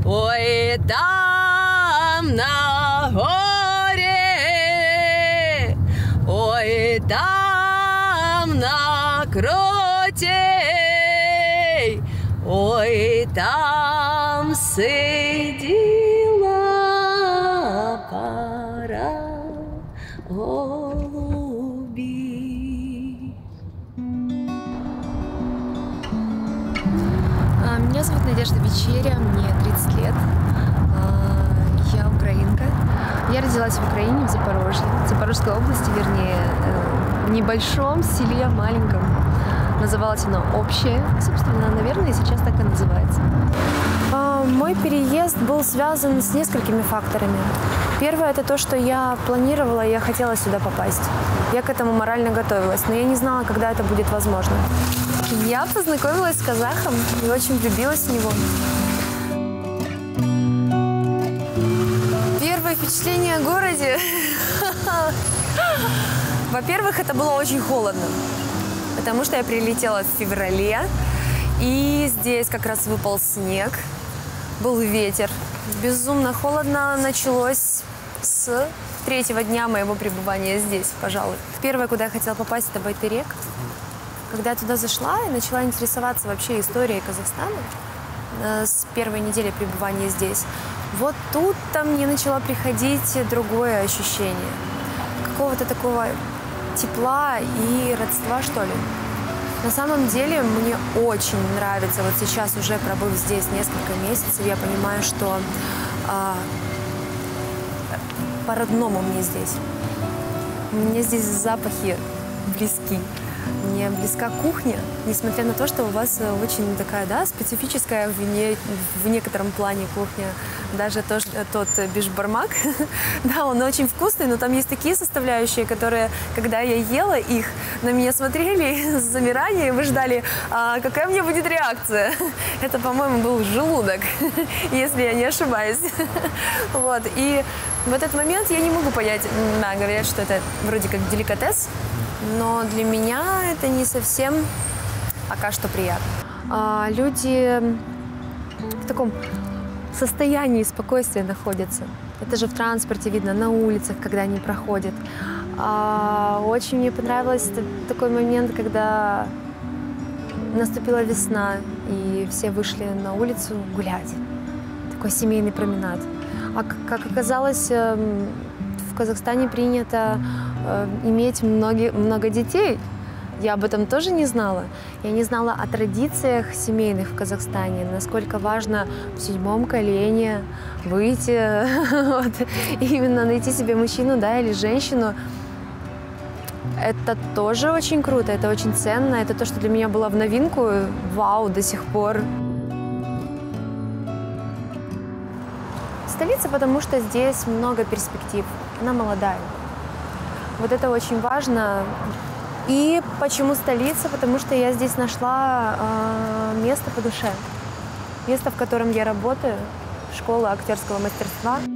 ой, там на горе, ой, там на кроте, ой, там сидела пара голубей. Меня зовут Надежда Вечеря, мне 30 лет, я украинка. Я родилась в Украине, в Запорожье, в Запорожской области, вернее, в небольшом селе, маленьком. Называлось оно «Общее», собственно, наверное, и сейчас так и называется. Мой переезд был связан с несколькими факторами. Первое – это то, что я планировала, я хотела сюда попасть. Я к этому морально готовилась, но я не знала, когда это будет возможно. Я познакомилась с казахом и очень влюбилась в него. Первое впечатление о городе. Во-первых, это было очень холодно, потому что я прилетела в феврале, и здесь как раз выпал снег, был ветер. Безумно холодно началось с третьего дня моего пребывания здесь, пожалуй. Первое, куда я хотела попасть, это Байтерек. Когда я туда зашла и начала интересоваться вообще историей Казахстана с первой недели пребывания здесь, вот тут-то мне начало приходить другое ощущение. Какого-то такого тепла и родства, что ли. На самом деле мне очень нравится, вот сейчас уже пробыв здесь несколько месяцев, я понимаю, что по-родному мне здесь. Мне здесь запахи близки. Мне близка кухня, несмотря на то, что у вас очень такая, да, специфическая в некотором плане кухня. Даже тот бишбармак, да, он очень вкусный, но там есть такие составляющие, которые, когда я ела их, на меня смотрели с замиранием и ждали, какая у меня будет реакция. Это, по-моему, был желудок, если я не ошибаюсь. Вот, и в этот момент я не могу понять, да, говорят, что это вроде как деликатес, но для меня это не совсем пока что приятно. Люди в таком состоянии спокойствия находятся. Это же в транспорте видно, на улицах, когда они проходят. Очень мне понравился такой момент, когда наступила весна, и все вышли на улицу гулять. Такой семейный променад. А как оказалось, в Казахстане принято иметь много детей. Я об этом тоже не знала. Я не знала о традициях семейных в Казахстане, насколько важно в 7-м колене выйти, вот, именно найти себе мужчину, да, или женщину. Это тоже очень круто, это очень ценно, это то, что для меня было в новинку. Вау, до сих пор. Столица, потому что здесь много перспектив, она молодая. Вот это очень важно. И почему столица? Потому что я здесь нашла место по душе. Место, в котором я работаю, школа актерского мастерства. Ну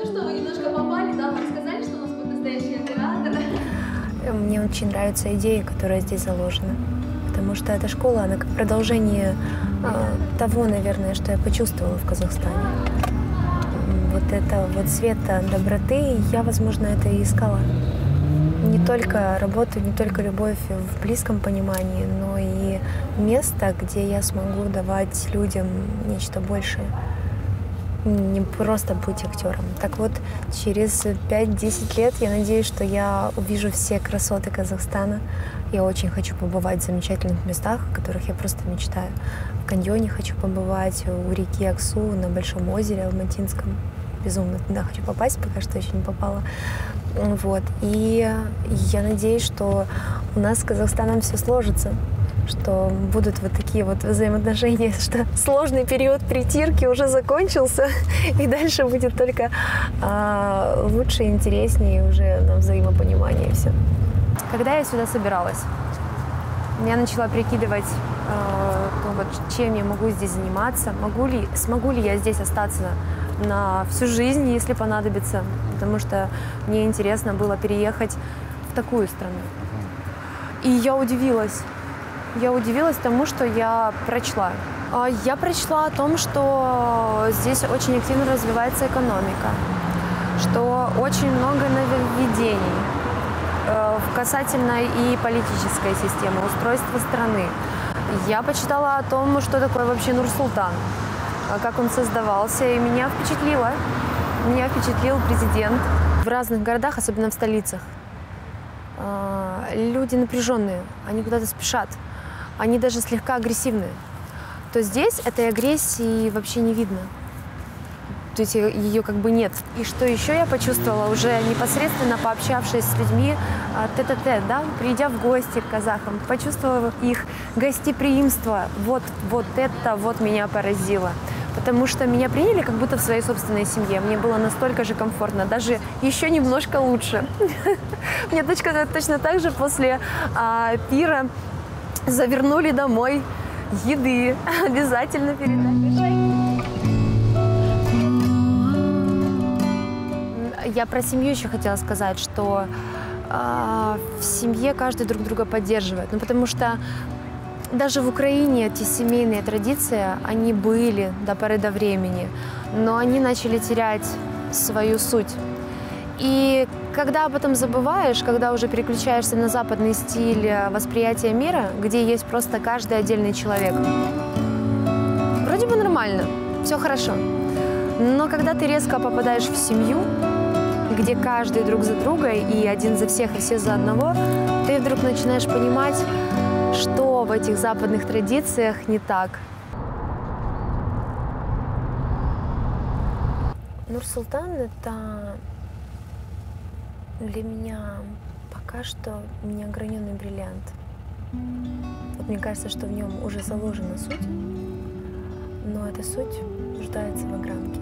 что, вы немножко попали, да? Вам сказали, что у нас будет настоящий оператор? Мне очень нравится идея, которая здесь заложена. Потому что эта школа, она как продолжение того, наверное, что я почувствовала в Казахстане. Вот это вот света доброты, я, возможно, это и искала. Не только работу, не только любовь в близком понимании, но и место, где я смогу давать людям нечто большее. Не просто быть актером. Так вот, через 5-10 лет я надеюсь, что я увижу все красоты Казахстана. Я очень хочу побывать в замечательных местах, о которых я просто мечтаю. В каньоне хочу побывать, у реки Аксу, на Большом озере Алматинском. Безумно туда хочу попасть, пока что еще не попала. Вот. И я надеюсь, что у нас с Казахстаном все сложится, что будут вот такие вот взаимоотношения, что сложный период притирки уже закончился, и дальше будет только лучше, интереснее уже на взаимопонимание и все. Когда я сюда собиралась, я начала прикидывать, вот, чем я могу здесь заниматься, смогу ли я здесь остаться на всю жизнь, если понадобится, потому что мне интересно было переехать в такую страну. И я удивилась. я удивилась тому, что я прочла. Я прочла о том, что здесь очень активно развивается экономика, что очень много нововведений касательно и политической системы, устройства страны. Я почитала о том, что такое вообще Нур-Султан, как он создавался, и меня впечатлило. Меня впечатлил президент. В разных городах, особенно в столицах, люди напряженные, они куда-то спешат, они даже слегка агрессивные. То здесь этой агрессии вообще не видно. То есть ее как бы нет. И что еще я почувствовала, уже непосредственно пообщавшись с людьми тет-а-тет, да, придя в гости к казахам, почувствовав их гостеприимство, вот это вот меня поразило. Потому что меня приняли как будто в своей собственной семье. Мне было настолько же комфортно, даже еще немножко лучше. Мне точно так же после пира завернули домой еды. Обязательно передать. Я про семью еще хотела сказать, что в семье каждый друг друга поддерживает. Ну, потому что даже в Украине эти семейные традиции, они были до поры до времени, но они начали терять свою суть. И когда об этом забываешь, когда уже переключаешься на западный стиль восприятия мира, где есть просто каждый отдельный человек, вроде бы нормально, все хорошо. Но когда ты резко попадаешь в семью, где каждый друг за друга и один за всех, и все за одного, ты вдруг начинаешь понимать, что в этих западных традициях не так. Нур-Султан — это для меня пока что неограненный бриллиант. Вот мне кажется, что в нем уже заложена суть, но эта суть нуждается в огранке.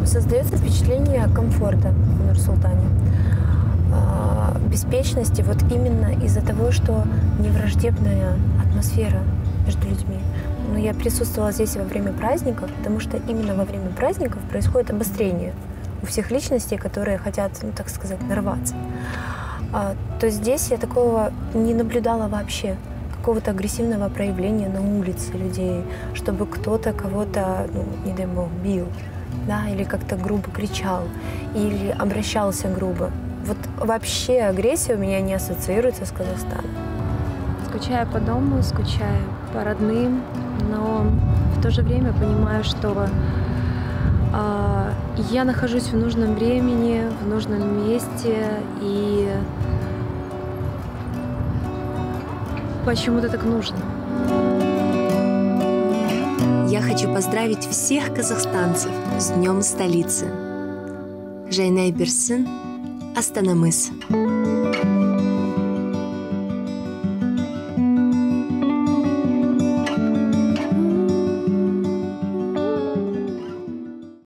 Создается впечатление комфорта в Нур-Султане, беспечности, вот именно из-за того, что невраждебная атмосфера между людьми. Но я присутствовала здесь во время праздников, потому что именно во время праздников происходит обострение у всех личностей, которые хотят, ну, так сказать, нарваться. То здесь я такого не наблюдала вообще, какого-то агрессивного проявления на улице людей, чтобы кто-то кого-то, ну, не дай бог, бил, да, или как-то грубо кричал, или обращался грубо. Вот вообще агрессия у меня не ассоциируется с Казахстаном. Скучаю по дому, скучаю по родным, но в то же время понимаю, что я нахожусь в нужном времени, в нужном месте, и почему-то так нужно. Я хочу поздравить всех казахстанцев с Днем столицы. Жайнай Берсин, Астанамыз.